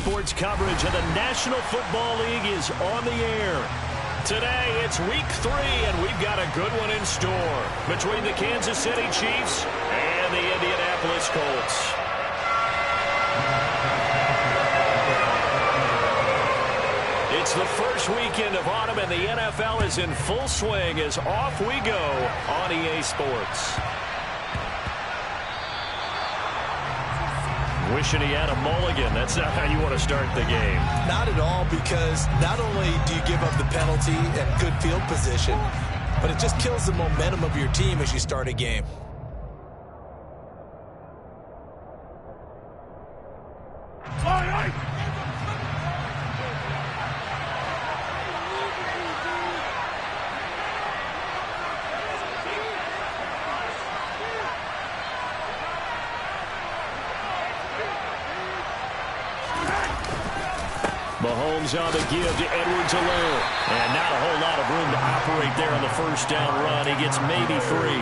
Sports coverage of the National Football League is on the air. Today, it's week 3, and we've got a good one in store between the Kansas City Chiefs and the Indianapolis Colts. It's the first weekend of autumn, and the NFL is in full swing as off we go on EA Sports. Wishing he had a mulligan. That's not how you want to start the game. Not at all, because not only do you give up the penalty and good field position, but it just kills the momentum of your team as you start a game. Mahomes on the give to Edwards-Helaire. And not a whole lot of room to operate there on the first down run. He gets maybe 3.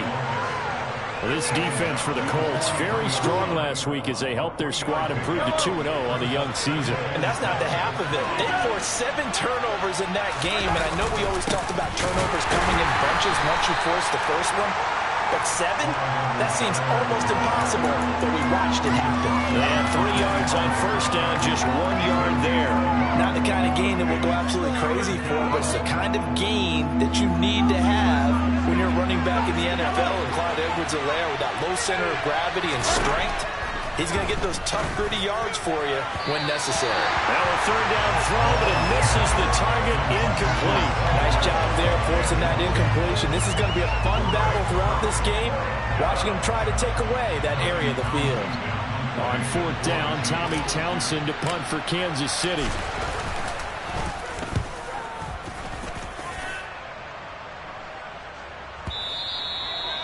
Well, this defense for the Colts, very strong last week as they helped their squad improve to 2-0 on the young season. And that's not the half of it. They forced 7 turnovers in that game, and I know we always talked about turnovers coming in bunches once you force the first one. But 7? That seems almost impossible, but we watched it happen. And 3 yards on first down, just 1 yard there. Not the kind of gain that we'll go absolutely crazy for, but it's the kind of gain that you need to have when you're running back in the NFL. And Clyde Edwards-Helaire, with that low center of gravity and strength, he's going to get those tough, gritty yards for you when necessary. Now a third down throw, but it misses the target, incomplete. Nice job there forcing that incompletion. This is going to be a fun battle throughout this game, watching him try to take away that area of the field. On fourth down, Tommy Townsend to punt for Kansas City.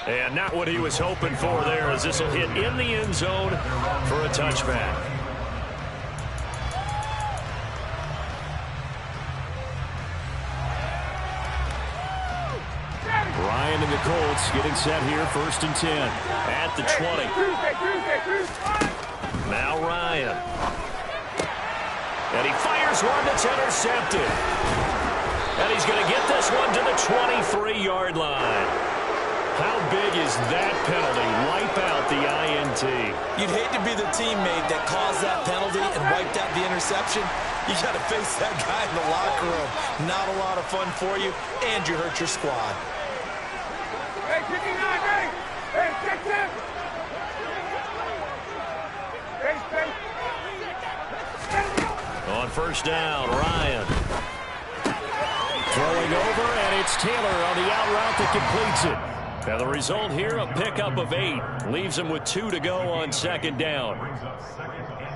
And not what he was hoping for there, as this will hit in the end zone for a touchback. Ryan and the Colts getting set here, 1st and 10 at the 20. Now Ryan. And he fires one that's intercepted. And he's going to get this one to the 23-yard line. How big is that penalty? Wipe out the INT. You'd hate to be the teammate that caused that penalty and wiped out the interception. You got to face that guy in the locker room. Not a lot of fun for you, and you hurt your squad. Hey, 59, hey! Hey, check him! On first down, Ryan. Throwing over, and it's Taylor on the out route that completes it. Now the result here, a pickup of 8. Leaves him with 2 to go on second down.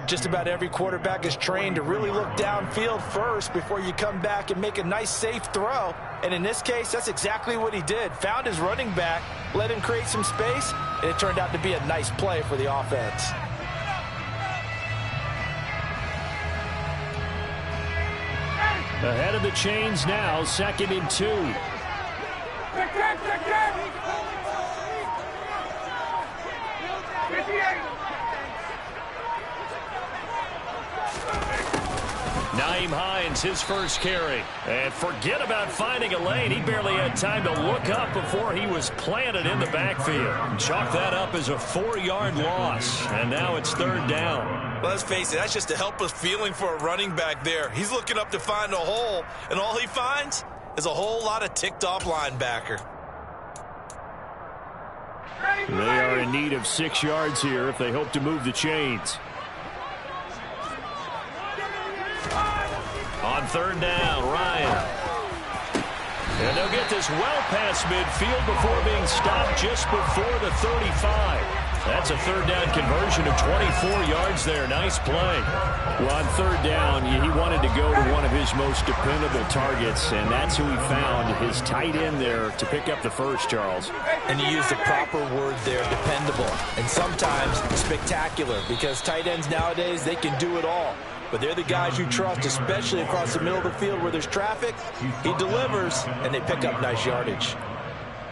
Just about every quarterback is trained to really look downfield first before you come back and make a nice, safe throw. And in this case, that's exactly what he did. Found his running back, let him create some space, and it turned out to be a nice play for the offense. Ahead of the chains now, 2nd and 2. Nyheim Hines, his first carry. And forget about finding a lane. He barely had time to look up before he was planted in the backfield. Chalk that up as a 4-yard loss. And now it's 3rd down. Well, let's face it, that's just a helpless feeling for a running back there. He's looking up to find a hole, and all he finds is a whole lot of ticked-off linebacker. They are in need of 6 yards here if they hope to move the chains. On 3rd down, Ryan. And they'll get this well past midfield before being stopped just before the 35. That's a 3rd down conversion of 24 yards there. Nice play. Well, on 3rd down, he wanted to go to one of his most dependable targets, and that's who he found, his tight end there, to pick up the first, Charles. And you used the proper word there, dependable, and sometimes spectacular, because tight ends nowadays, they can do it all. But they're the guys you trust, especially across the middle of the field where there's traffic. He delivers, and they pick up nice yardage.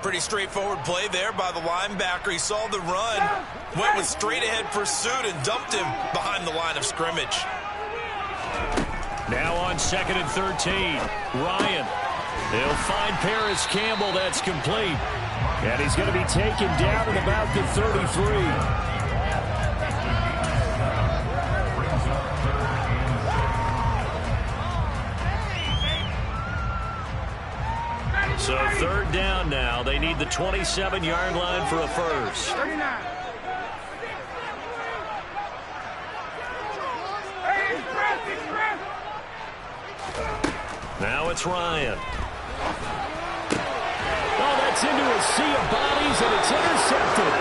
Pretty straightforward play there by the linebacker. He saw the run, went with straight-ahead pursuit, and dumped him behind the line of scrimmage. Now on 2nd and 13. Ryan. He'll find Paris Campbell. That's complete. And he's going to be taken down at about the 33. So 3rd down now. They need the 27-yard line for a first. 39. Now it's Ryan. Oh, that's into a sea of bodies, and it's intercepted.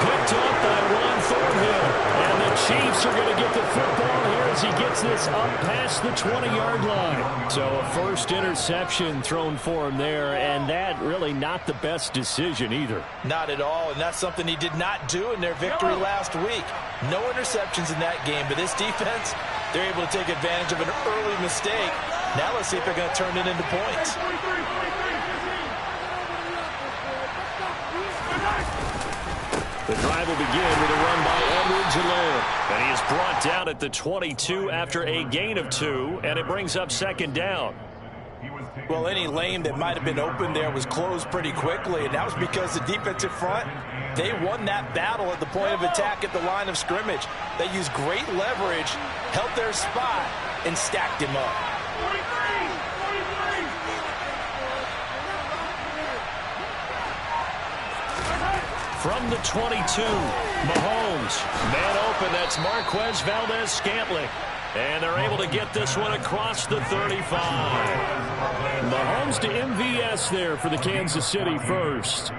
Picked up by Ron Thornhill. And the Chiefs are going to get the football here as he gets this up past the 20-yard line. So a first interception thrown for him there, and that really not the best decision either. Not at all, and that's something he did not do in their victory last week. No interceptions in that game, but this defense, they're able to take advantage of an early mistake. Now let's see if they're going to turn it into points. The drive will begin with a run by Edwards-Helaire. And he is brought down at the 22 after a gain of 2, and it brings up 2nd down. Well, any lane that might have been open there was closed pretty quickly, and that was because the defensive front, they won that battle at the point of attack at the line of scrimmage. They used great leverage, held their spot, and stacked him up. From the 22, Mahomes. Man open, that's Marquez Valdez-Scantling. And they're able to get this one across the 35. Mahomes to MVS there for the Kansas City first.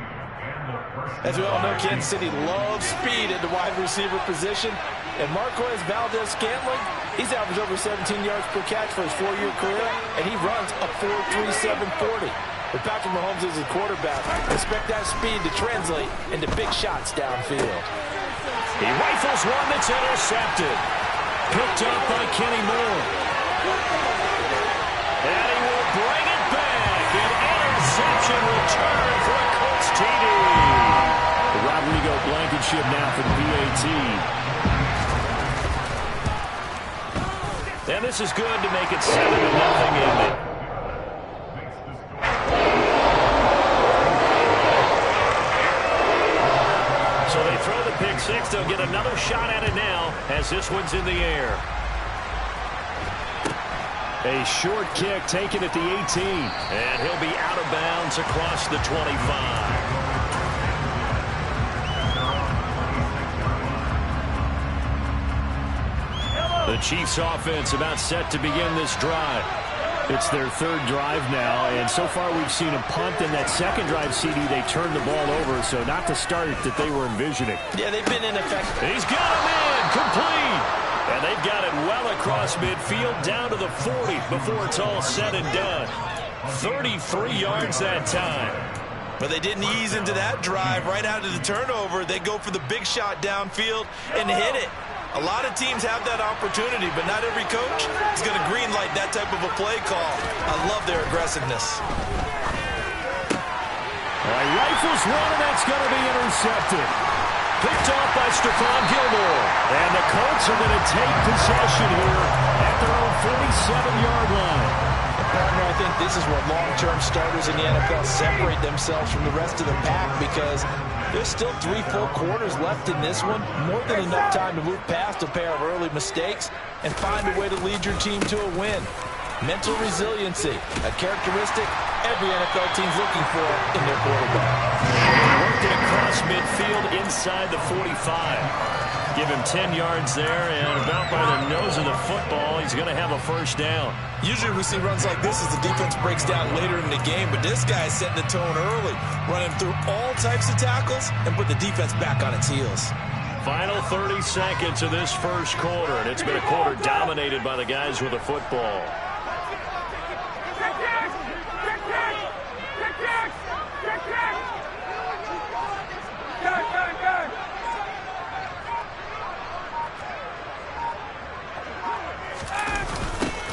As we all know, Kansas City loves speed at the wide receiver position. And Marquez Valdez-Scantling, he's averaged over 17 yards per catch for his 4-year career, and he runs a 4.37 40. With Patrick Mahomes as his quarterback, expect that speed to translate into big shots downfield. He rifles one that's intercepted. Picked up by Kenny Moore. And he will bring it back. An interception return for a Colts TD. Rodrigo Blankenship now for the PAT. And this is good to make it 7-0 in it. So they throw the pick six. They'll get another shot at it now as this one's in the air. A short kick taken at the 18. And he'll be out of bounds across the 25. The Chiefs offense about set to begin this drive. It's their 3rd drive now, and so far we've seen a punt. In that 2nd drive, CD, they turned the ball over, so not the start that they were envisioning. Yeah, they've been ineffective. He's got him in, complete. And they've got it well across midfield, down to the 40 before it's all said and done. 33 yards that time. But they didn't ease into that drive right out of the turnover. They go for the big shot downfield and hit it. A lot of teams have that opportunity, but not every coach is going to greenlight that type of a play call. I love their aggressiveness. Rifles one, and that's going to be intercepted. Picked off by Stephon Gilmore. And the Colts are going to take possession here at their own 47-yard line. Partner, I think this is where long-term starters in the NFL separate themselves from the rest of the pack, because there's still 3 full quarters left in this one. More than enough time to move past a pair of early mistakes and find a way to lead your team to a win. Mental resiliency, a characteristic every NFL team's looking for in their quarterback. Worked it across midfield inside the 45. Give him 10 yards there, and about by the nose of the football, he's going to have a first down. Usually we see runs like this as the defense breaks down later in the game, but this guy is setting the tone early, running through all types of tackles and put the defense back on its heels. Final 30 seconds of this first quarter, and it's been a quarter dominated by the guys with the football.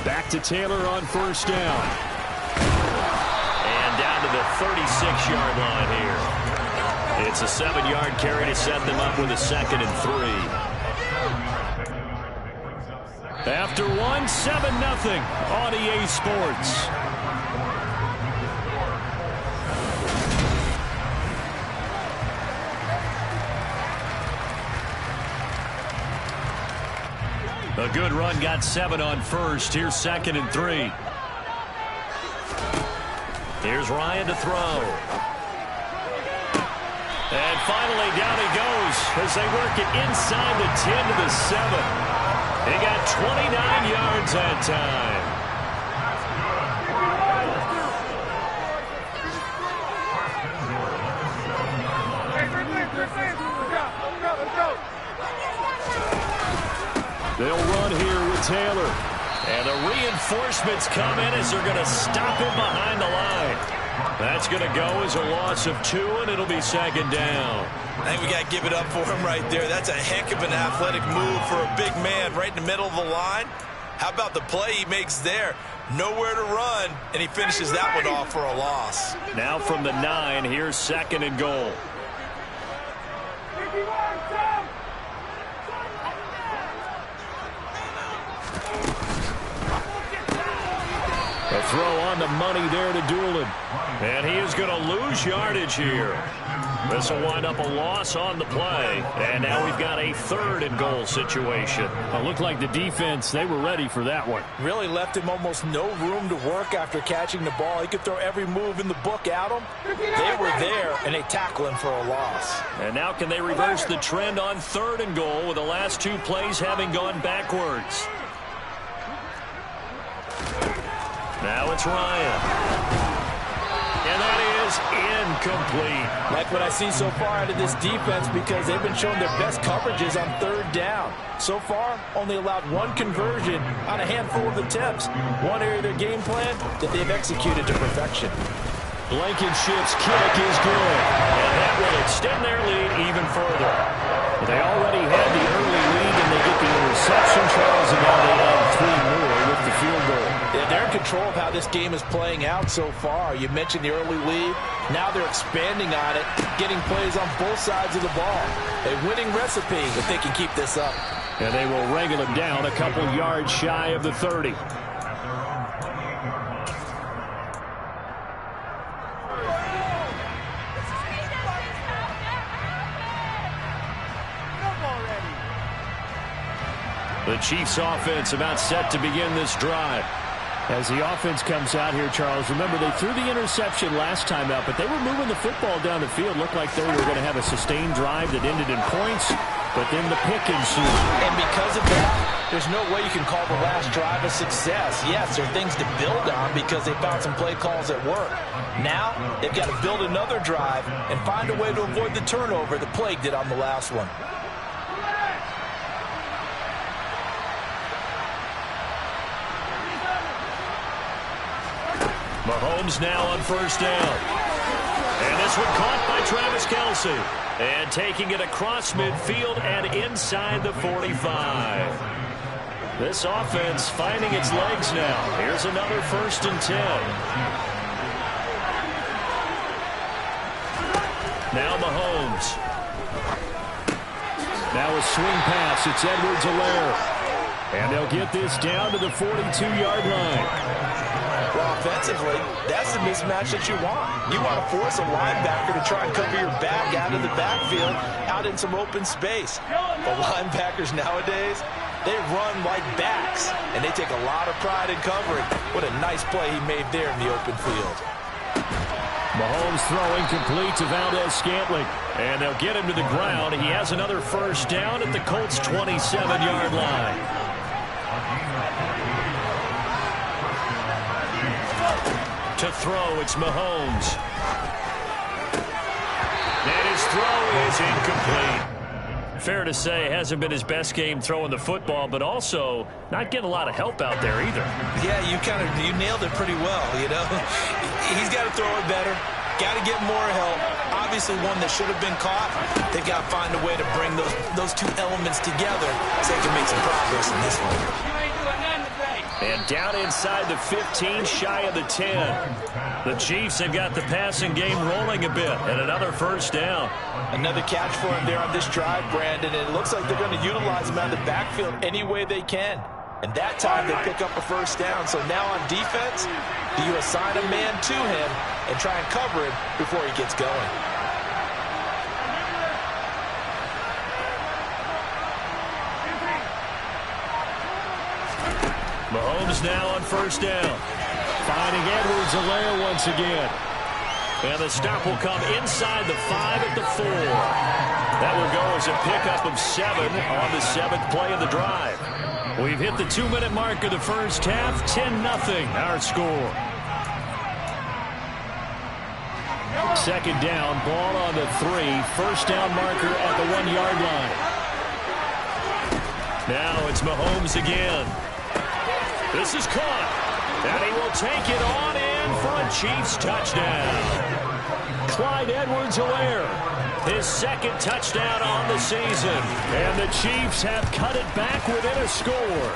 Back to Taylor on first down. And down to the 36-yard line here. It's a 7-yard carry to set them up with a 2nd and 3. After one, 7-0 on EA Sports. A good run, got 7 on first. Here's 2nd and 3. Here's Ryan to throw. And finally down he goes as they work it inside the 10 to the 7. He got 29 yards that time. They'll run here with Taylor. And the reinforcements come in as they're going to stop him behind the line. That's going to go as a loss of 2, and it'll be 2nd down. I think we got to give it up for him right there. That's a heck of an athletic move for a big man right in the middle of the line. How about the play he makes there? Nowhere to run, and he finishes that one off for a loss. Now from the 9, here's 2nd and goal. A throw on the money there to Doolin. And he is going to lose yardage here. This will wind up a loss on the play. And now we've got a 3rd and goal situation. It looked like the defense, they were ready for that one. Really left him almost no room to work after catching the ball. He could throw every move in the book at him. They were there, and they tackle him for a loss. And now can they reverse the trend on 3rd and goal with the last 2 plays having gone backwards? Now it's Ryan. And that is incomplete. Like what I see so far out of this defense because they've been showing their best coverages on 3rd down. So far, only allowed 1 conversion on a handful of attempts. One area of their game plan that they've executed to perfection. Blankenship's kick is good. And that will extend their lead even further. They already had the early lead, and they get the interception, Charles, and now they have 3 more with the field goal. Yeah, they're in control of how this game is playing out so far. You mentioned the early lead. Now they're expanding on it, getting plays on both sides of the ball. A winning recipe if they can keep this up. And they will wrangle him down a couple yards shy of the 30. The Chiefs offense about set to begin this drive. As the offense comes out here, Charles, remember they threw the interception last time out, but they were moving the football down the field. Looked like they were going to have a sustained drive that ended in points, but then the pick ensued. And because of that, there's no way you can call the last drive a success. Yes, there are things to build on because they found some play calls that work. Now, they've got to build another drive and find a way to avoid the turnover the Plague did on the last one. Mahomes now on 1st down. And this one caught by Travis Kelce. And taking it across midfield and inside the 45. This offense finding its legs now. Here's another 1st and 10. Now Mahomes. Now a swing pass. It's Edwards-Helaire. And they'll get this down to the 42-yard line. Well, offensively, that's the mismatch that you want. You want to force a linebacker to try and cover your back out of the backfield, out in some open space. The linebackers nowadays, they run like backs, and they take a lot of pride in covering. What a nice play he made there in the open field. Mahomes throwing complete to Valdez-Scantling. And they'll get him to the ground. He has another 1st down at the Colts' 27-yard line. To throw, it's Mahomes. And his throw is incomplete. Fair to say, hasn't been his best game throwing the football, but also not getting a lot of help out there either. Yeah, you nailed it pretty well, you know. He's got to throw it better. Got to get more help. Obviously one that should have been caught. They've got to find a way to bring those 2 elements together so they can make some progress in this one. And down inside the 15, shy of the 10. The Chiefs have got the passing game rolling a bit, and another 1st down. Another catch for him there on this drive, Brandon, and it looks like they're going to utilize him out of the backfield any way they can. And that time they pick up a first down. So now on defense, do you assign a man to him and try and cover him before he gets going? Mahomes now on first down. Finding Edwards-Helaire once again. And the stop will come inside the 5 at the 4. That will go as a pickup of 7 on the 7th play of the drive. We've hit the 2-minute mark of the first half. 10-0 our score. Second down, ball on the 3. First down marker at the 1-yard line. Now it's Mahomes again. This is caught. And he will take it on in for a Chiefs touchdown. Clyde Edwards-Helaire, his second touchdown on the season. And the Chiefs have cut it back within a score.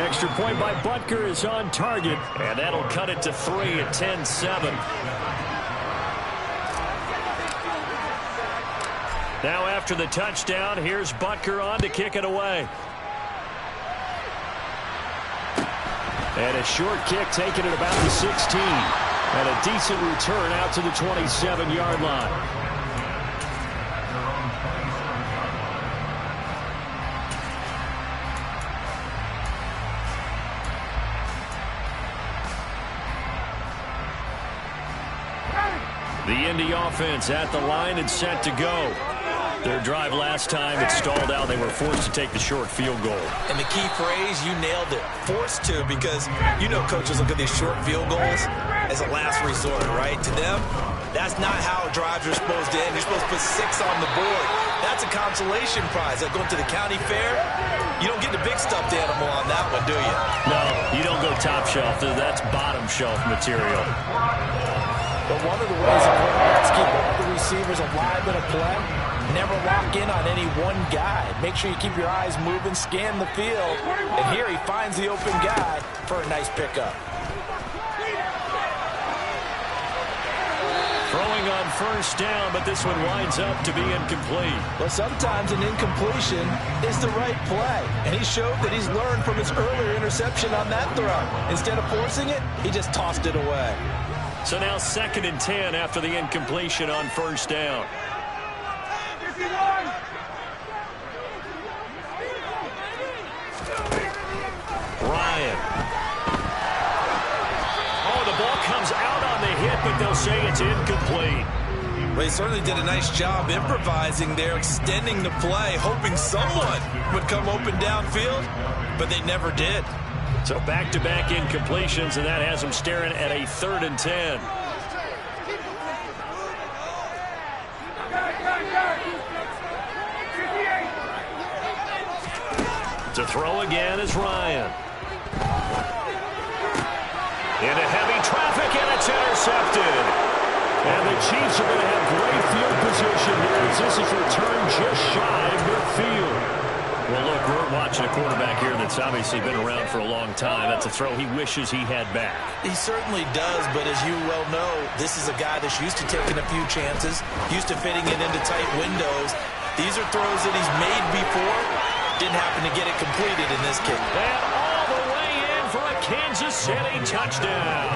Extra point by Butker is on target. And that'll cut it to 3 at 10-7. Now after the touchdown, here's Butker on to kick it away. And a short kick taken at about the 16. And a decent return out to the 27-yard line. The Indy offense at the line and set to go. Their drive last time, it stalled out. They were forced to take the short field goal. And the key phrase, you nailed it. Forced to, because you know coaches look at these short field goals as a last resort, right? To them, that's not how drives are supposed to end. You're supposed to put 6 on the board. That's a consolation prize. Like going to the county fair, you don't get the big stuffed animal on that one, do you? No, you don't go top shelf. That's bottom shelf material. But one of the ways that quarterbacks keep all the receivers alive in a play, never lock in on any one guy. Make sure you keep your eyes moving, scan the field. And here he finds the open guy for a nice pickup. Throwing on first down, but this one winds up to be incomplete. Well, sometimes an incompletion is the right play. And he showed that he's learned from his earlier interception on that throw. Instead of forcing it, he just tossed it away. So now 2nd and 10 after the incompletion on first down. Ryan. Oh, the ball comes out on the hit, but they'll say it's incomplete. Well, he certainly did a nice job improvising there, extending the play, hoping someone would come open downfield, but they never did. So back-to-back incompletions, and that has them staring at a 3rd and 10. To throw again is Ryan. Into heavy traffic, and it's intercepted. And the Chiefs are going to have great field position here as this is returned just shy of midfield. Well, look, we're watching a quarterback here that's obviously been around for a long time. That's a throw he wishes he had back. He certainly does, but as you well know, this is a guy that's used to taking a few chances, used to fitting it into tight windows. These are throws that he's made before. Didn't happen to get it completed in this case. And all the way in for a Kansas City touchdown.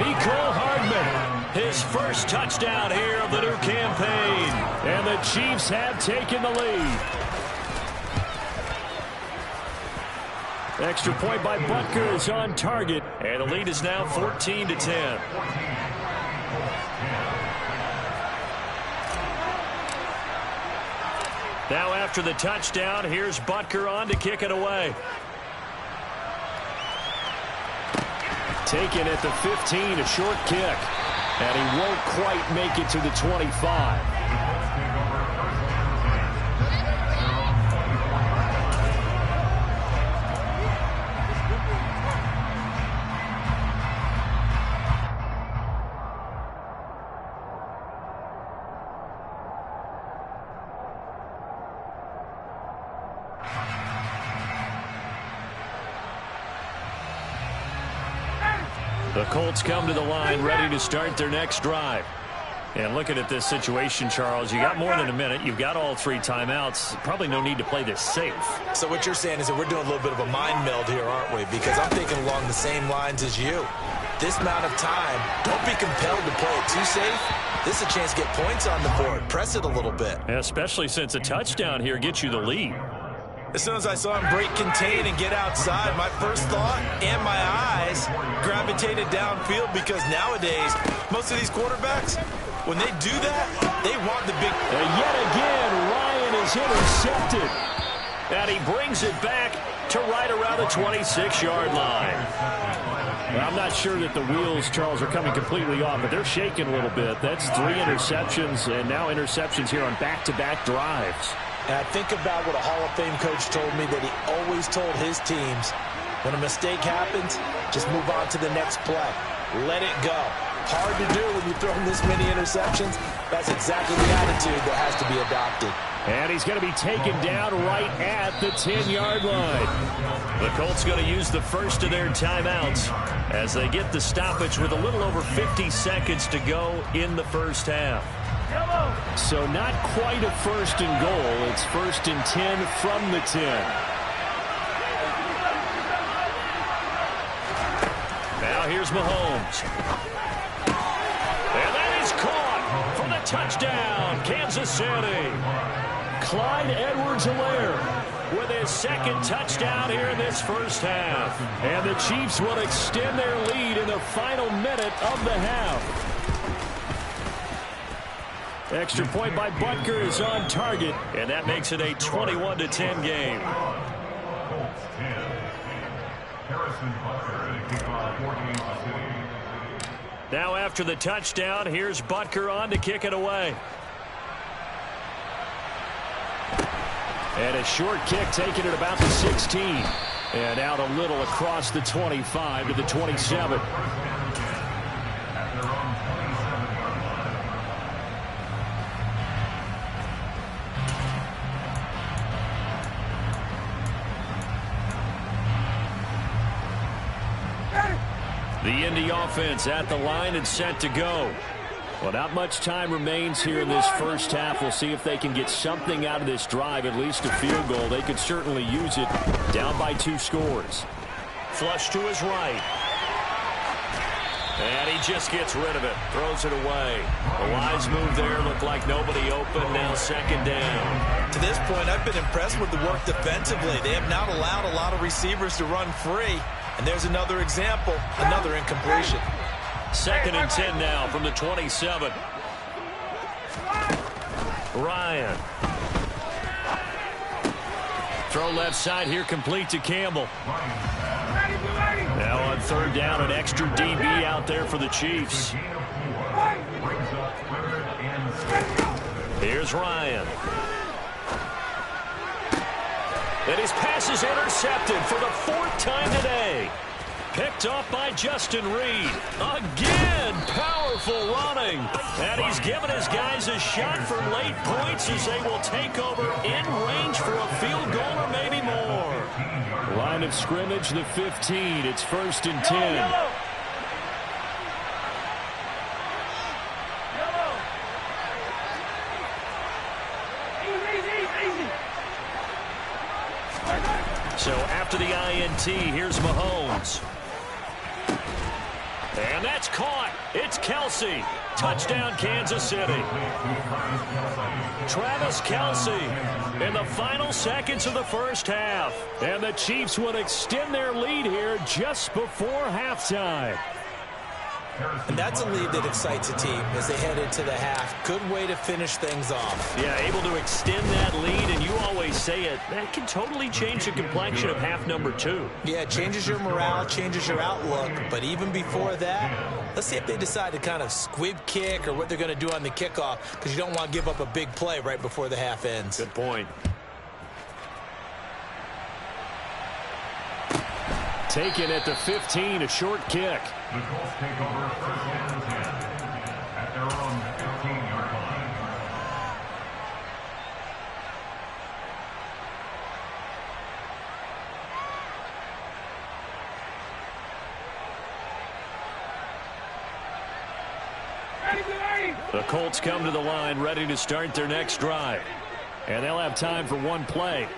Mecole Hardman, his first touchdown here of the new campaign. And the Chiefs have taken the lead. Extra point by Butker is on target. And the lead is now 14-10. Now after the touchdown, here's Butker on to kick it away. Taken at the 15, a short kick. And he won't quite make it to the 25. The Colts come to the line ready to start their next drive. And looking at this situation, Charles, you got more than a minute. You've got all 3 timeouts. Probably no need to play this safe. So what you're saying is that we're doing a little bit of a mind meld here, aren't we? Because I'm thinking along the same lines as you. This amount of time, don't be compelled to play it too safe. This is a chance to get points on the board. Press it a little bit. Yeah, especially since a touchdown here gets you the lead. As soon as I saw him break contain and get outside, my first thought and my eyes gravitated downfield, because nowadays, most of these quarterbacks, when they do that, they want the big... And yet again, Ryan is intercepted. And he brings it back to right around the 26-yard line. I'm not sure that the wheels, Charles, are coming completely off, but they're shaking a little bit. That's 3 interceptions, and now interceptions here on back-to-back drives. And I think about what a Hall of Fame coach told me, that he always told his teams, when a mistake happens, just move on to the next play. Let it go. Hard to do when you throw this many interceptions. That's exactly the attitude that has to be adopted. And he's going to be taken down right at the 10-yard line. The Colts going to use the first of their timeouts as they get the stoppage with a little over 50 seconds to go in the first half. So not quite a first and goal. It's 1st and 10 from the 10. Now here's Mahomes. And that is caught for the touchdown, Kansas City. Clyde Edwards-Helaire with his 2nd touchdown here in this first half. And the Chiefs will extend their lead in the final minute of the half. Extra point by Butker is on target, and that makes it a 21-10 game. Now after the touchdown, here's Butker on to kick it away. And a short kick taken at about the 16. And out a little across the 25 to the 27. The Indy offense at the line and set to go. Well, not much time remains here in this first half. We'll see if they can get something out of this drive, at least a field goal. They could certainly use it, down by 2 scores. Flush to his right. And he just gets rid of it, throws it away. A wise move there, looked like nobody open, now 2nd down. To this point, I've been impressed with the work defensively. They have not allowed a lot of receivers to run free. And there's another example, another incompletion. 2nd and 10 now from the 27. Ryan. Throw left side here, complete to Campbell. Now on 3rd down, an extra DB out there for the Chiefs. Here's Ryan. And his pass is intercepted for the 4th time today. Picked off by Justin Reed. Again, powerful running. And he's given his guys a shot for late points as they will take over in range for a field goal or maybe more. Line of scrimmage, the 15. It's 1st and 10. So after the INT, here's Mahomes. And that's caught. It's Kelsey. Touchdown, Kansas City. Travis Kelsey in the final seconds of the first half. And the Chiefs would extend their lead here just before halftime. And that's a lead that excites a team as they head into the half. Good way to finish things off. Yeah, able to extend that lead, and you always say it, that can totally change the complexion of half number 2. Yeah, it changes your morale, changes your outlook. But even before that, let's see if they decide to kind of squib kick or what they're going to do on the kickoff, because you don't want to give up a big play right before the half ends. Good point. Taken at the 15, a short kick. The Colts take over 1st and 10 at their own 15-yard line. The Colts come to the line ready to start their next drive. And they'll have time for one play.